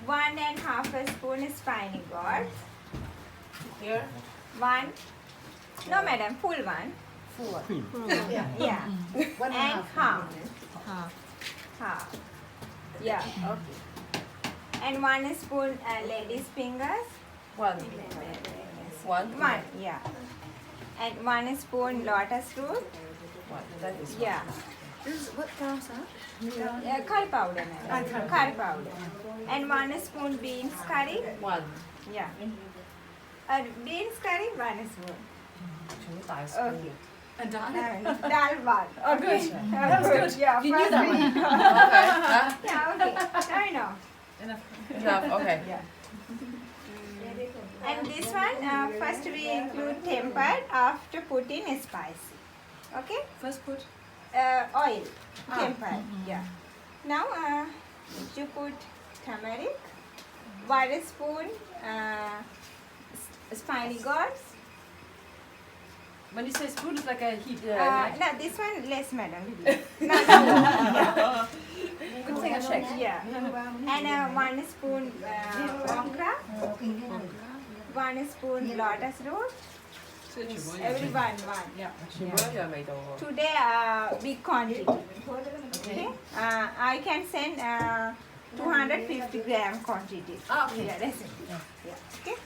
1.5 spoon spiny gourd. Here. 1. No, madam, full one. Full one. Yeah. One And half. Half. Half. Yeah. Okay. And 1 spoon lady's fingers. One. One. 1. Yeah. And 1 spoon lotus root. One. That is one. Yeah. This is what comes out? Curry powder, madam. Curry powder. And 1 spoon beans curry. One. Yeah. Beans curry, 1 spoon. Two thighs. Okay. And done. Dal one. Okay. Good. That was good. Yeah, You knew that one. Okay. Huh? Yeah, okay. No. Enough. Okay. Yeah. And this one, first we include tempered after putting spicy. Okay? First put. Oil. Tempered. Yeah. Now you put turmeric, 1 spoon spiny gourds. When you say spoon, it's like a heat. No, this one less, madam. No. Good thing I checked. Yeah. And 1 spoon okra, 1 spoon lotus root. Everyone one. Yeah. 全部一樣味道喎。 Today big quantity. Okay. I can send 250 gram quantity. Ah, okay. Yeah, that's it. Yeah. Okay.